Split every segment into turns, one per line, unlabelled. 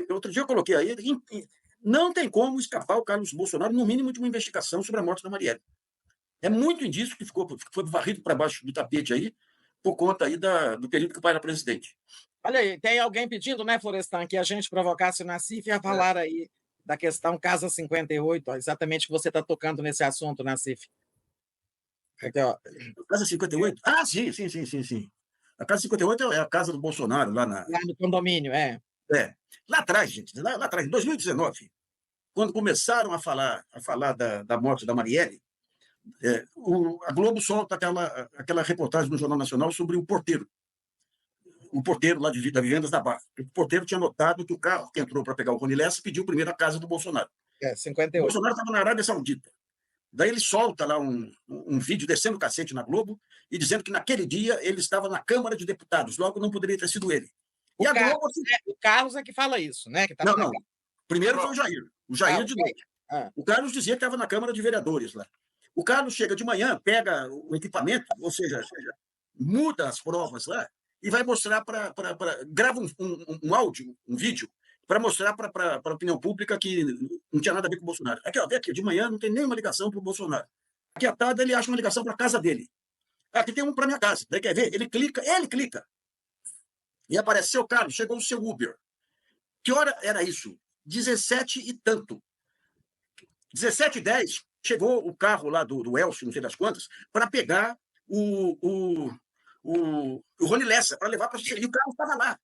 Outro dia eu coloquei aí, não tem como escapar o Carlos Bolsonaro, no mínimo, de uma investigação sobre a morte da Marielle. É muito indício que foi varrido para baixo do tapete aí, por conta aí do período que o pai era presidente.
Olha aí, tem alguém pedindo, né, Florestan, que a gente provocasse o Nassif a
É.
falar aí da questão Casa 58, ó, exatamente que você está tocando nesse assunto, Nassif. Aqui, ó.
Casa 58? Ah, sim, sim, sim, sim, sim. A Casa 58 é a casa do Bolsonaro, lá na.
Lá no condomínio, é.
É. Lá atrás, gente, lá atrás, em 2019, quando começaram a falar da morte da Marielle, a Globo solta aquela reportagem no Jornal Nacional sobre o porteiro lá da Vivendas da Barra. O porteiro tinha notado que o carro que entrou para pegar o Rony Lessa pediu primeiro a casa do Bolsonaro.
É,
O
58.
Bolsonaro estava na Arábia Saudita. Daí ele solta lá um vídeo descendo o cacete na Globo e dizendo que naquele dia ele estava na Câmara de Deputados, logo não poderia ter sido ele. E
O
a
Carlos,
Globo. Assim,
né, o Carlos é que fala isso, né, que
não,
estava na
não.
Câmara.
Primeiro foi o Jair. O
Ah,
Jair
o
de
Jair.
noite.
Hã.
O Carlos dizia que estava na Câmara de Vereadores lá. O Carlos chega de manhã, pega o equipamento, ou seja, muda as provas lá e vai mostrar grava um áudio, um vídeo, para mostrar para a opinião pública que não tinha nada a ver com o Bolsonaro. Aqui, ó, vê aqui, de manhã não tem nenhuma ligação para o Bolsonaro. Aqui à tarde ele acha uma ligação para a casa dele. Aqui tem um para minha casa. Daí quer ver? Ele clica. E aparece seu Carlos, chegou o seu Uber. Que hora era isso? 17 e tanto. 17h10, chegou o carro lá do Elcio, não sei das quantas, para pegar o Rony Lessa, para levar para a E o carro estava lá.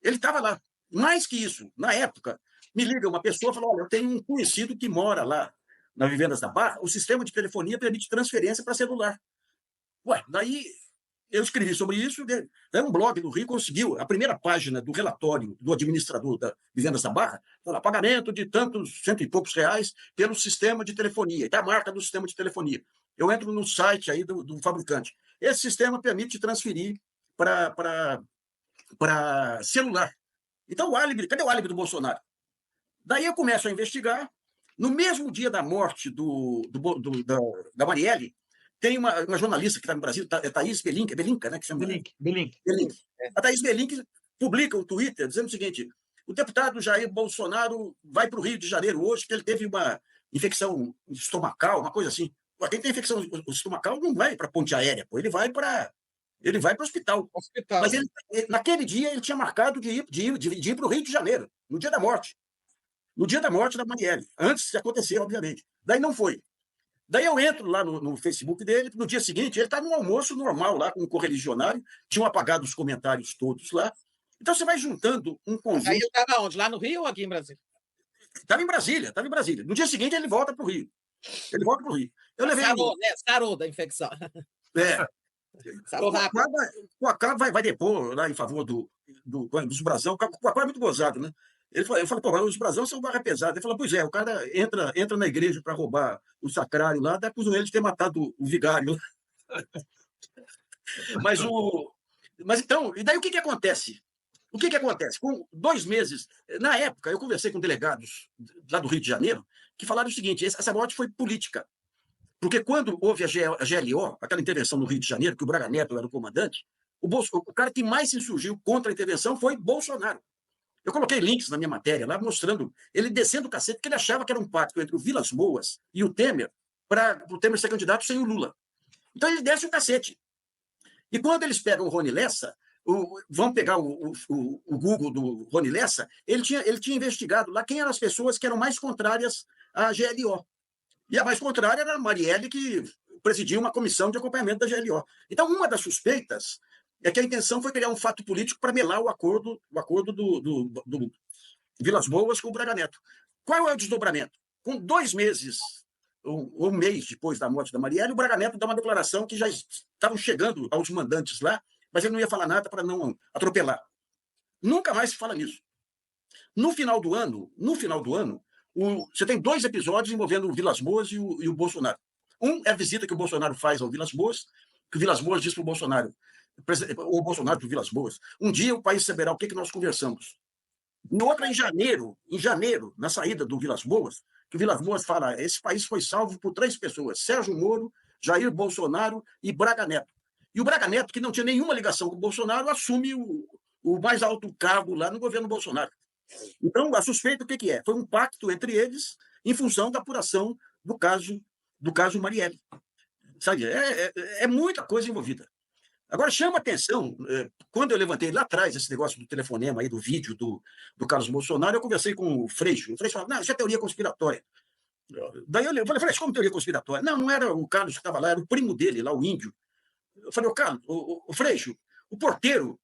Ele estava lá. Mais que isso, na época, me liga uma pessoa e fala: olha, eu tenho um conhecido que mora lá na Vivendas da Barra, o sistema de telefonia permite transferência para celular. Ué, daí eu escrevi sobre isso, um blog do Rio conseguiu, a primeira página do relatório do administrador da Vivendas da Barra, fala pagamento de tantos, cento e poucos reais pelo sistema de telefonia, e tá a marca do sistema de telefonia. Eu entro no site aí do fabricante. Esse sistema permite transferir para celular. Então, o álibi, cadê o álibi do Bolsonaro? Daí eu começo a investigar. No mesmo dia da morte da Marielle, tem uma jornalista que está no Brasil, Thaís Belinca, né, que chama?
Belink.
Belink.
É.
A Thaís Belink publica um Twitter dizendo o seguinte: o deputado Jair Bolsonaro vai para o Rio de Janeiro hoje, porque ele teve uma infecção estomacal, uma coisa assim. Quem tem infecção estomacal não vai para a ponte aérea, pô, ele vai para o hospital.
Hospital,
Mas
né.
naquele dia ele tinha marcado de ir para o Rio de Janeiro, no dia da morte. No dia da morte da Marielle, antes de acontecer, obviamente. Daí não foi. Daí eu entro lá no Facebook dele, no dia seguinte, ele está num almoço normal lá com um correligionário, tinham apagado os comentários todos lá. Então você vai juntando um
Mas aí ele
conjunto.
estava onde? Lá no Rio ou aqui em Brasília?
Estava em Brasília, estava em Brasília. No dia seguinte ele volta para o Rio. Ele volta para o Rio. Eu levei
Sarou, né, sarou da infecção.
é,
Sarou
o
rápido.
Quacá vai depor lá em favor dos Brasão. O Quacá é muito gozado, né? Eu falei, pô, os Brasão são barra pesada. Ele falou, pois é, o cara entra na igreja para roubar o sacrário lá, dá acusam ele de ter matado o vigário. Mas então, e daí o que acontece? O que acontece? Com 2 meses, na época, eu conversei com delegados lá do Rio de Janeiro que falaram o seguinte: essa morte foi política. Porque quando houve a GLO, aquela intervenção no Rio de Janeiro, que o Braga Neto era o comandante, o cara que mais se insurgiu contra a intervenção foi Bolsonaro. Eu coloquei links na minha matéria lá mostrando ele descendo o cacete, porque ele achava que era um pacto entre o Vilas Boas e o Temer para o Temer ser candidato sem o Lula. Então ele desce o cacete. E quando eles pegam o Rony Lessa, vão pegar o Google do Rony Lessa, ele tinha investigado lá quem eram as pessoas que eram mais contrárias à GLO. E a mais contrária era a Marielle, que presidia uma comissão de acompanhamento da GLO. Então, uma das suspeitas é que a intenção foi criar um fato político para melar o acordo do Vilas Boas com o Braga Neto. Qual é o desdobramento? Com 2 meses, ou um mês depois da morte da Marielle, o Braga Neto dá uma declaração que já estavam chegando aos mandantes lá, mas ele não ia falar nada para não atropelar. Nunca mais se fala nisso. No final do ano, você tem 2 episódios envolvendo o Vilas Boas e o Bolsonaro. Um é a visita que o Bolsonaro faz ao Vilas Boas, que o Vilas Boas diz para o Bolsonaro, ou o Bolsonaro para o Vilas Boas: um dia o país saberá o que nós conversamos. No outro é em janeiro, na saída do Vilas Boas, que o Vilas Boas fala: esse país foi salvo por 3 pessoas, Sérgio Moro, Jair Bolsonaro e Braga Neto. E o Braga Neto, que não tinha nenhuma ligação com o Bolsonaro, assume o mais alto cargo lá no governo Bolsonaro. Então, a suspeita, o que é? Foi um pacto entre eles em função da apuração do caso Marielle. Sabe? É muita coisa envolvida. Agora, chama atenção, quando eu levantei lá atrás esse negócio do telefonema, aí, do vídeo do Carlos Bolsonaro, eu conversei com o Freixo. O Freixo falou, não, isso é teoria conspiratória. Daí eu falei, Freixo, como teoria conspiratória? Não, não era o Carlos que estava lá, era o primo dele, lá, o índio. Eu falei, Carlos, o Freixo, o porteiro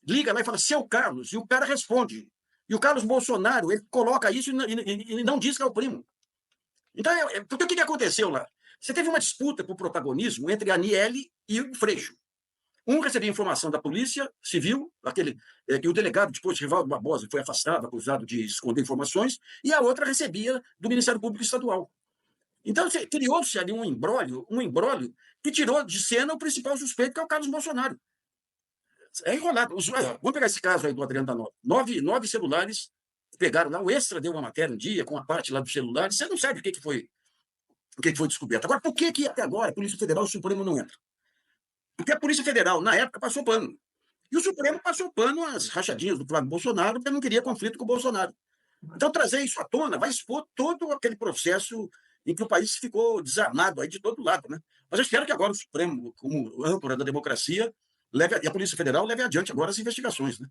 liga lá e fala, seu Carlos, e o cara responde. E o Carlos Bolsonaro, ele coloca isso e não diz que é o primo. Então, porque o que aconteceu lá? Você teve uma disputa por protagonismo entre a Aniele e o Freixo. Um recebia informação da Polícia Civil, que o delegado, depois, Rivaldo Barbosa, foi afastado, acusado de esconder informações, e a outra recebia do Ministério Público Estadual. Então, criou-se ali um imbróglio que tirou de cena o principal suspeito, que é o Carlos Bolsonaro. É enrolado. Vamos pegar esse caso aí do Adriano da Nova. Nove celulares pegaram lá, o Extra deu uma matéria um dia com a parte lá dos celulares, você não sabe o que foi descoberto. Agora, por que até agora a Polícia Federal e o Supremo não entram? Porque a Polícia Federal, na época, passou pano. E o Supremo passou pano às rachadinhas do Flávio Bolsonaro, porque não queria conflito com o Bolsonaro. Então, trazer isso à tona vai expor todo aquele processo em que o país ficou desarmado aí de todo lado. Né? Mas eu espero que agora o Supremo, como âncora da democracia, e a Polícia Federal leve adiante agora as investigações. Né?